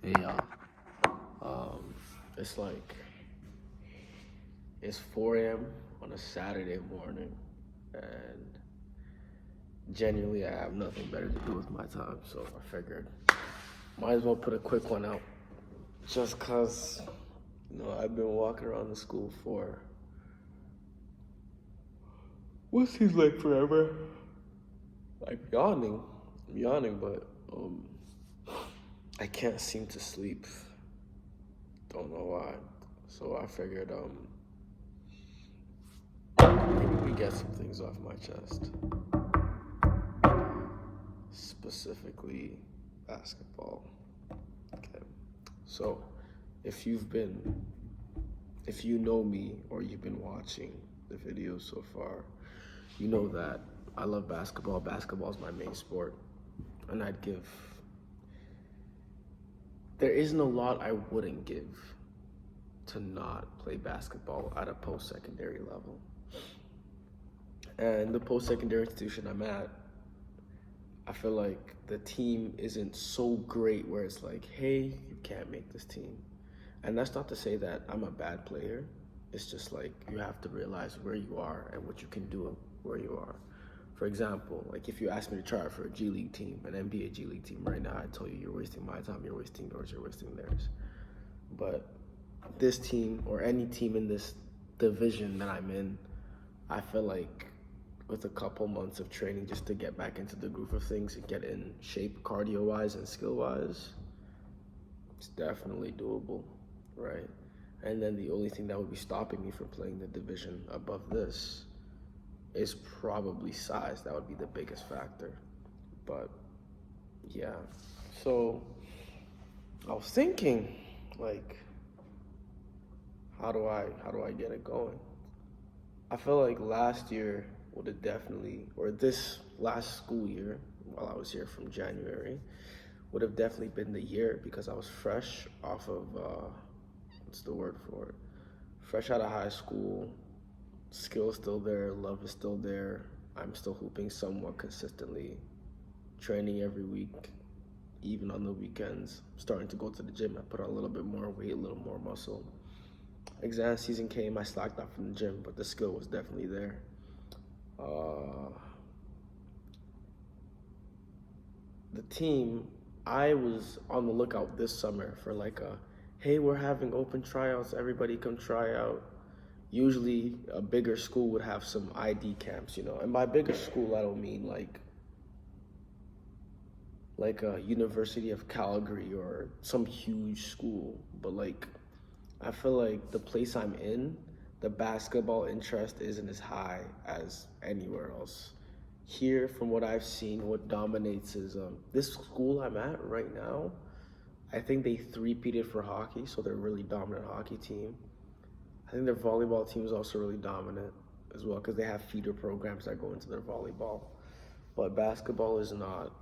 Hey y'all. It's like it's 4 a.m. on a Saturday morning, and genuinely I have nothing better to do with my time, so I figured might as well put a quick one out. Just cause I've been walking around the school for what seems like forever. I'm yawning, but I can't seem to sleep. Don't know why. So I figured maybe we get some things off my chest. Specifically basketball. Okay. So if you know me or you've been watching the videos so far, you know that I love basketball. Basketball is my main sport. And there isn't a lot I wouldn't give to not play basketball at a post-secondary level. And the post-secondary institution I'm at, I feel like the team isn't so great where it's like, hey, you can't make this team. And that's not to say that I'm a bad player. It's just like you have to realize where you are and what you can do where you are. For example, like if you ask me to try out for a G League team, an NBA G League team right now, I tell you you're wasting my time, you're wasting yours, you're wasting theirs. But this team or any team in this division that I'm in, I feel like with a couple months of training just to get back into the groove of things and get in shape cardio-wise and skill-wise, it's definitely doable, right? And then the only thing that would be stopping me from playing the division above this is probably size. That would be the biggest factor. But yeah, so I was thinking, like, how do I get it going? I feel like last year would have definitely, or this last school year, while I was here from January, would have definitely been the year because I was fresh off of, what's the word for it? Fresh out of high school, skill's still there, love is still there. I'm still hooping somewhat consistently, training every week, even on the weekends, starting to go to the gym. I put on a little bit more weight, a little more muscle. Exam season came, I slacked off from the gym, but the skill was definitely there. The team, I was on the lookout this summer for like hey, we're having open tryouts, everybody come try out. Usually a bigger school would have some ID camps, and by bigger school, I don't mean like a University of Calgary or some huge school, but like, I feel like the place I'm in, the basketball interest isn't as high as anywhere else. Here, from what I've seen, what dominates is this school I'm at right now. I think they three-peated for hockey, so they're a really dominant hockey team. I think their volleyball team is also really dominant as well because they have feeder programs that go into their volleyball. But basketball is not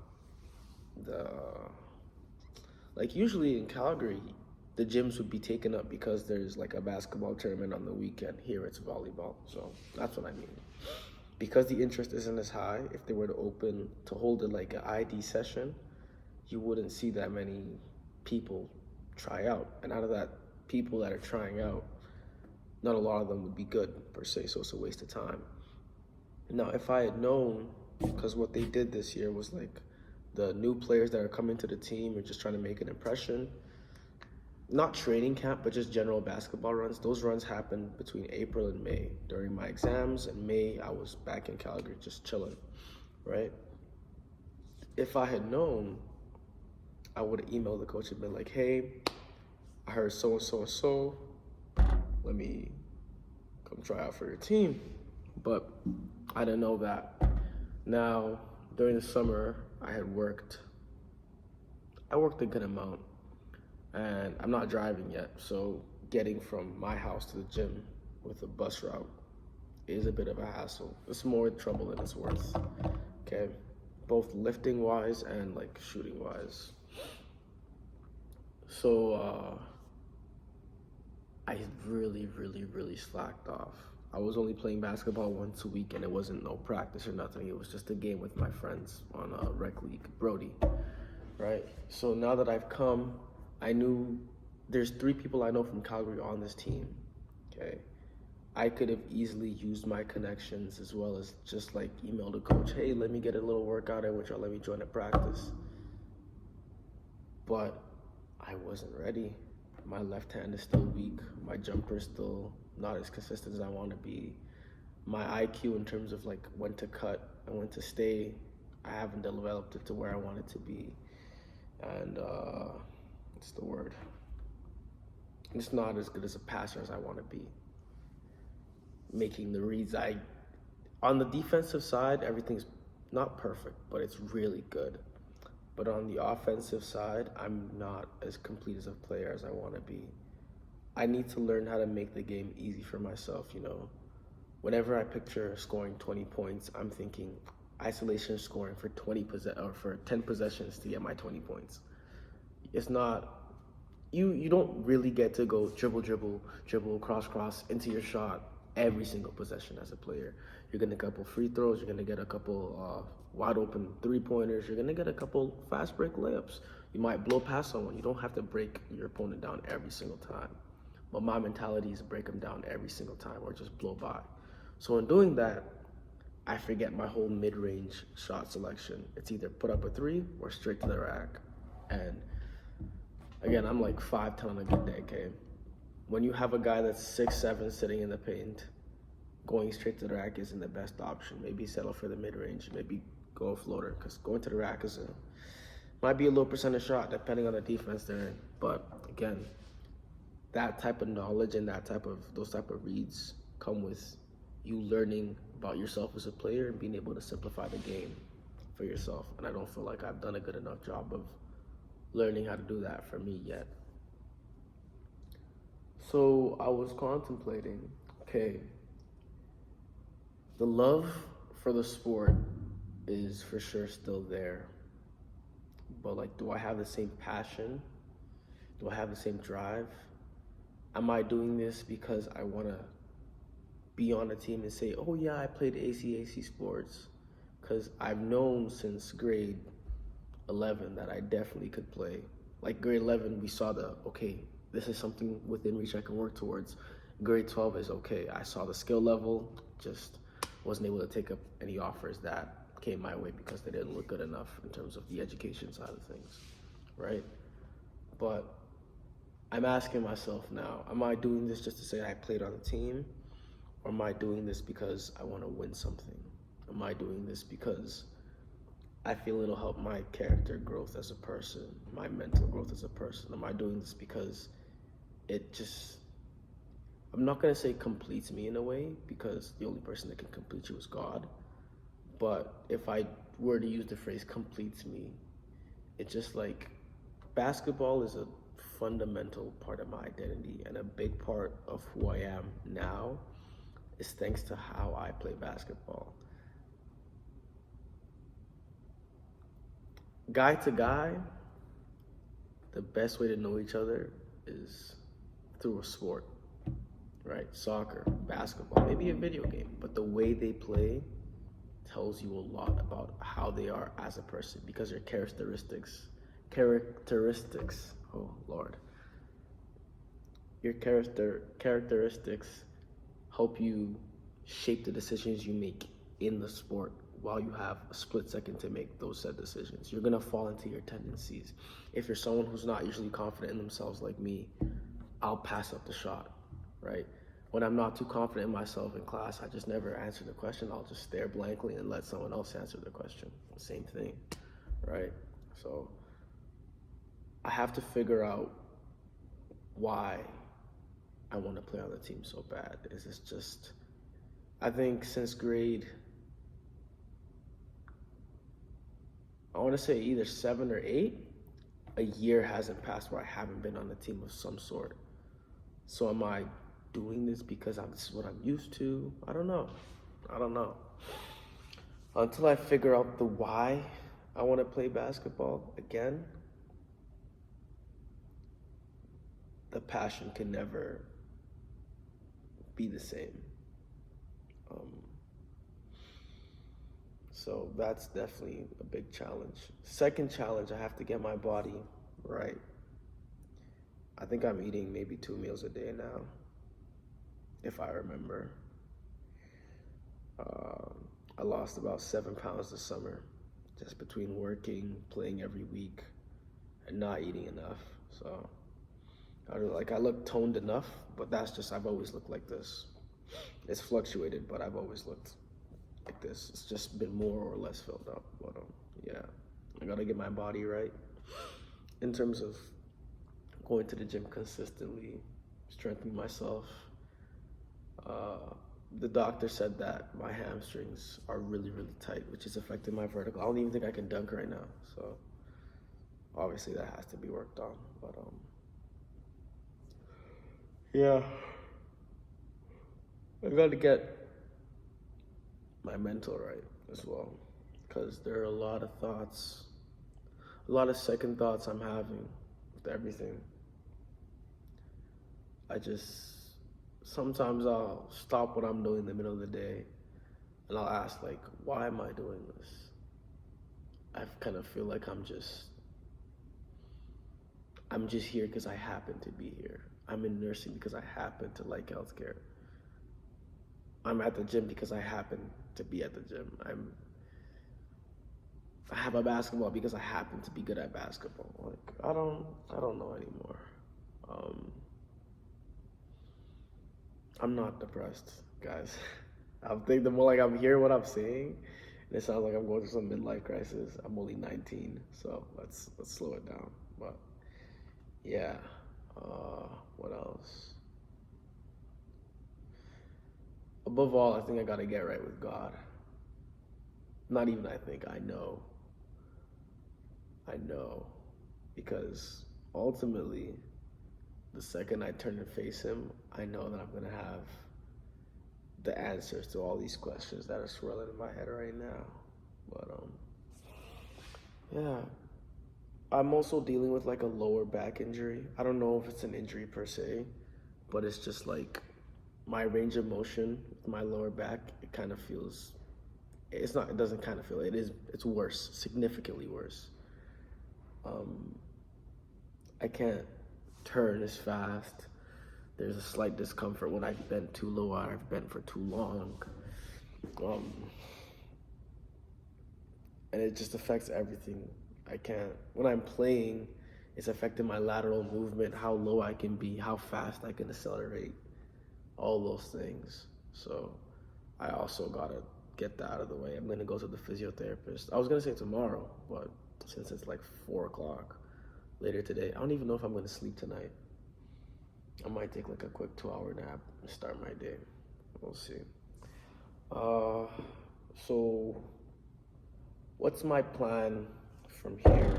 like usually in Calgary, the gyms would be taken up because there's like a basketball tournament on the weekend. Here it's volleyball, so that's what I mean. Because the interest isn't as high, if they were to hold it like an ID session, you wouldn't see that many people try out. And out of that people that are trying out, not a lot of them would be good per se, so it's a waste of time. Now, if I had known, because what they did this year was like the new players that are coming to the team and just trying to make an impression, not training camp, but just general basketball runs. Those runs happened between April and May. During my exams in May, I was back in Calgary just chilling, right? If I had known, I would have emailed the coach and been like, hey, I heard so, let me come try out for your team. But I didn't know that. Now, during the summer, I worked a good amount. And I'm not driving yet, so getting from my house to the gym with a bus route is a bit of a hassle. It's more trouble than it's worth, okay? Both lifting wise and like shooting wise. So I really slacked off. I was only playing basketball once a week and it wasn't no practice or nothing. It was just a game with my friends on a rec league, Brody, right? So now that I've come I knew there's 3 people I know from Calgary on this team. Okay. I could have easily used my connections as well as just like email the coach, hey, let me get a little workout in, which let me join a practice. But I wasn't ready. My left hand is still weak. My jumper is still not as consistent as I want to be. My IQ in terms of like when to cut and when to stay, I haven't developed it to where I want it to be. And what's the word? It's not as good as a passer as I want to be. Making the reads, on the defensive side, everything's not perfect, but it's really good. But on the offensive side, I'm not as complete as a player as I want to be. I need to learn how to make the game easy for myself, you know. Whenever I picture scoring 20 points, I'm thinking isolation scoring for 10 possessions to get my 20 points. It's not you don't really get to go dribble, cross into your shot every single possession as a player. You're gonna get a couple free throws, you're gonna get a couple wide open 3-pointers, you're gonna get a couple fast break layups. You might blow past someone. You don't have to break your opponent down every single time. But my mentality is break them down every single time or just blow by. So in doing that, I forget my whole mid-range shot selection. It's either put up a 3 or straight to the rack. And again, I'm like 5'10" on a good day, okay? When you have a guy that's 6'7" sitting in the paint, going straight to the rack isn't the best option. Maybe settle for the mid-range, maybe go a floater, because going to the rack might be a low percentage shot depending on the defense they're in. But again, that type of knowledge and those type of reads come with you learning about yourself as a player and being able to simplify the game for yourself. And I don't feel like I've done a good enough job of learning how to do that for me yet. So I was contemplating, okay, the love for the sport is for sure still there. But like, do I have the same passion? Do I have the same drive? Am I doing this because I want to be on a team and say, oh yeah, I played ACAC sports? Because I've known since grade 11 that I definitely could play. Like grade 11, we saw okay, this is something within reach I can work towards. Grade 12 is okay, I saw the skill level, just wasn't able to take up any offers that came my way because they didn't look good enough in terms of the education side of things, right? But I'm asking myself now, am I doing this just to say I played on the team? Or am I doing this because I want to win something? Am I doing this because I feel it'll help my character growth as a person, my mental growth as a person? Am I doing this because it just, I'm not going to say completes me in a way, because the only person that can complete you is God. But if I were to use the phrase completes me, it's just like basketball is a fundamental part of my identity, and a big part of who I am now is thanks to how I play basketball. Guy to guy, the best way to know each other is through a sport, right? Soccer, basketball, maybe a video game, but the way they play tells you a lot about how they are as a person, because their characteristics, oh Lord, your characteristics help you shape the decisions you make in the sport while you have a split second to make those said decisions. You're gonna fall into your tendencies. If you're someone who's not usually confident in themselves like me, I'll pass up the shot, right? When I'm not too confident in myself in class, I just never answer the question. I'll just stare blankly and let someone else answer the question. Same thing, right? So I have to figure out why I want to play on the team so bad. Is this just, I think since grade, I want to say either 7 or 8, a year hasn't passed where I haven't been on a team of some sort. So am I doing this because this is what I'm used to? I don't know. Until I figure out the why I want to play basketball again, the passion can never be the same. So that's definitely a big challenge. Second challenge, I have to get my body right. I think I'm eating maybe 2 meals a day now, if I remember. Uh, I lost about 7 pounds this summer, just between working, playing every week, and not eating enough. So I look toned enough, but that's just I've always looked like this. It's fluctuated, but I've always looked like this. It's just been more or less filled up. But yeah, I gotta get my body right in terms of going to the gym consistently, strengthening myself. The doctor said that my hamstrings are really, really tight, which is affecting my vertical. I don't even think I can dunk right now. So obviously that has to be worked on. But yeah, I gotta get my mental right as well, because there are a lot of thoughts, a lot of second thoughts I'm having with everything. I just sometimes I'll stop what I'm doing in the middle of the day and I'll ask like, why am I doing this? I kind of feel like I'm just here because I happen to be here. I'm in nursing because I happen to like healthcare. I'm at the gym because I happen to be at the gym. I have a basketball because I happen to be good at basketball. Like I don't know anymore. Um, I'm not depressed, guys. I think the more like I'm hearing what I'm saying, and it sounds like I'm going through some midlife crisis. I'm only 19, so let's slow it down. But yeah, what else? Above all, I think I gotta get right with God. Not even I think, I know. I know. Because ultimately, the second I turn and face Him, I know that I'm gonna have the answers to all these questions that are swirling in my head right now. But yeah. I'm also dealing with like a lower back injury. I don't know if it's an injury per se, but it's just like my range of motion with my lower back, it kind of feels, it's not, it doesn't kind of feel, it's worse, significantly worse. Um, I can't turn as fast. There's a slight discomfort when I bend too low or I've bent for too long. Um, and it just affects everything. I can't, when I'm playing, it's affecting my lateral movement, how low I can be, how fast I can accelerate, all those things. So I also gotta get that out of the way. I'm gonna go to the physiotherapist. I was gonna say tomorrow, but since it's like 4 o'clock later today, I don't even know if I'm gonna sleep tonight. I might take like a quick 2-hour nap and start my day. We'll see. Uh, so what's my plan from here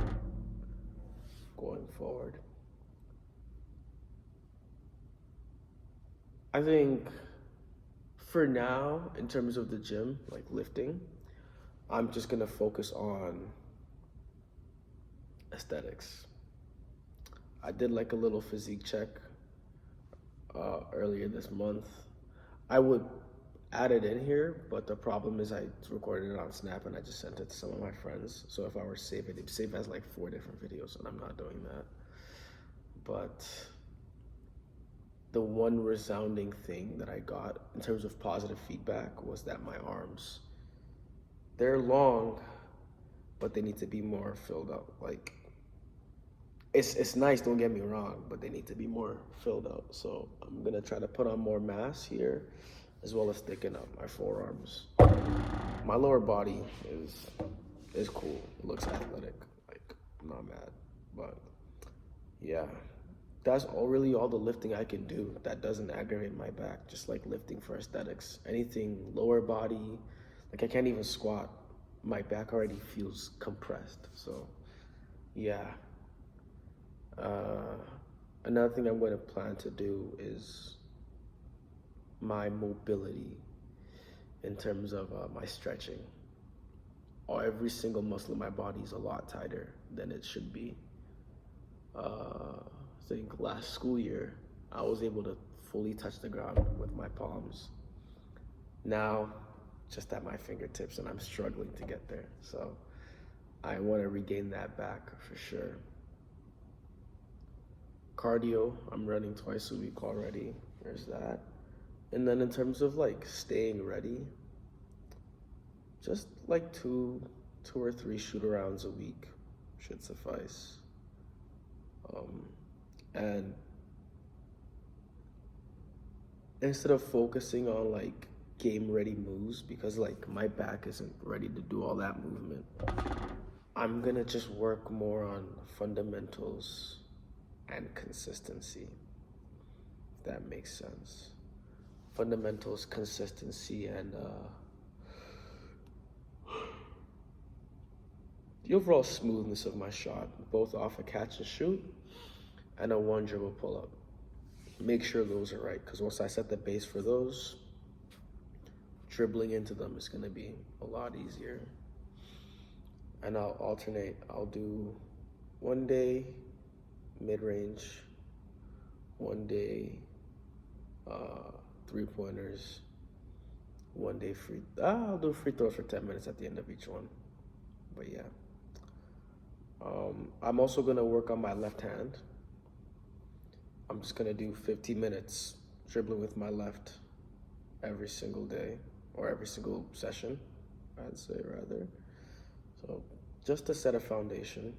going forward? I think for now, in terms of the gym, like lifting, I'm just gonna focus on aesthetics. I did like a little physique check earlier this month. I would add it in here, but the problem is I recorded it on Snap and I just sent it to some of my friends. So if I were to save it, it'd save as like 4 different videos, and I'm not doing that. But the one resounding thing that I got in terms of positive feedback was that my arms, they're long, but they need to be more filled up. Like it's nice, don't get me wrong, but they need to be more filled up. So I'm gonna try to put on more mass here, as well as thicken up my forearms. My lower body is cool. It looks athletic. Like I'm not mad, but yeah, that's all the lifting I can do that doesn't aggravate my back. Just like lifting for aesthetics. Anything lower body, like I can't even squat. My back already feels compressed. So yeah. Another thing I'm going to plan to do is my mobility in terms of my stretching. Every single muscle in my body is a lot tighter than it should be. I think last school year, I was able to fully touch the ground with my palms. Now, just at my fingertips, and I'm struggling to get there. So I want to regain that back for sure. Cardio, I'm running twice a week already. There's that. And then in terms of like staying ready, just like two or three shoot arounds a week should suffice. And instead of focusing on like game ready moves, because like my back isn't ready to do all that movement, I'm gonna just work more on fundamentals and consistency, if that makes sense. Fundamentals, consistency, and the overall smoothness of my shot, both off a catch and shoot and a one dribble pull up. Make sure those are right, because once I set the base for those, dribbling into them is going to be a lot easier. And I'll alternate. I'll do one day mid-range, one day three-pointers, one day I'll do free throws for 10 minutes at the end of each one. But yeah. I'm also going to work on my left hand. I'm just going to do 50 minutes dribbling with my left every single day, or every single session, I'd say rather. So just to set a foundation.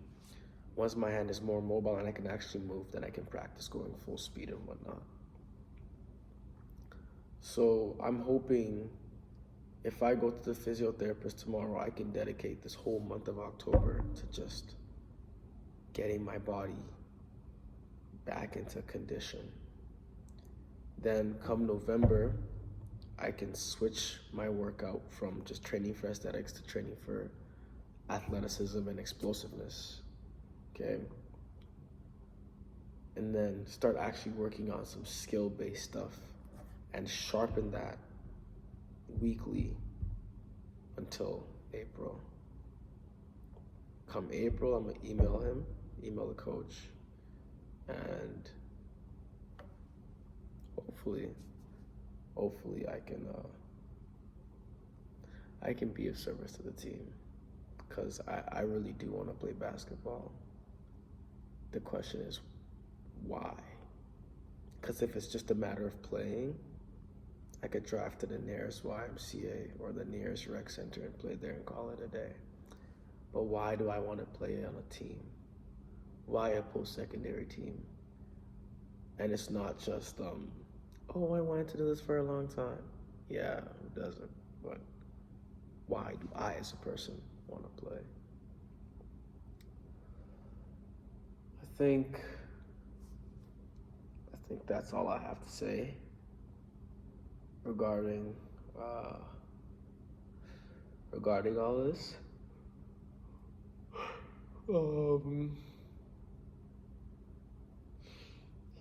Once my hand is more mobile and I can actually move, then I can practice going full speed and whatnot. So I'm hoping if I go to the physiotherapist tomorrow, I can dedicate this whole month of October to just getting my body back into condition. Then come November, I can switch my workout from just training for aesthetics to training for athleticism and explosiveness, okay? And then start actually working on some skill-based stuff and sharpen that weekly until April. Come April, I'm gonna email the coach, and hopefully I can be of service to the team, because I really do want to play basketball. The question is why? Because if it's just a matter of playing, I could drive to the nearest YMCA or the nearest rec center and play there and call it a day. But why do I want to play on a team? Why a post-secondary team? And it's not just, oh, I wanted to do this for a long time. Yeah, who doesn't? But why do I, as a person, want to play? I think that's all I have to say regarding all this.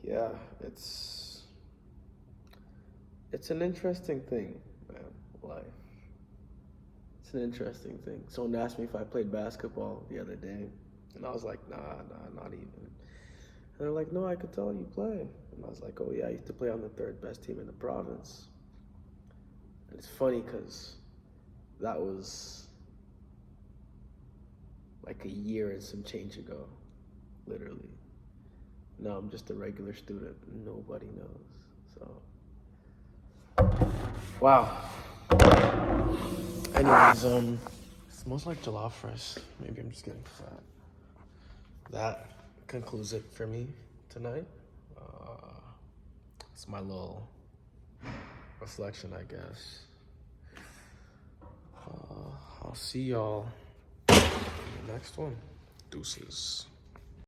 Yeah, it's an interesting thing, man, life. It's an interesting thing. Someone asked me if I played basketball the other day, and I was like, nah, not even. And they're like, no, I could tell you play. And I was like, oh yeah, I used to play on the third best team in the province. And it's funny because that was like a year and some change ago, literally. Now I'm just a regular student. Nobody knows. So, wow. Anyways, it smells like jollof rice. Maybe I'm just getting fat. That concludes it for me tonight. It's my little reflection, I guess. I'll see y'all in the next one. Deuces.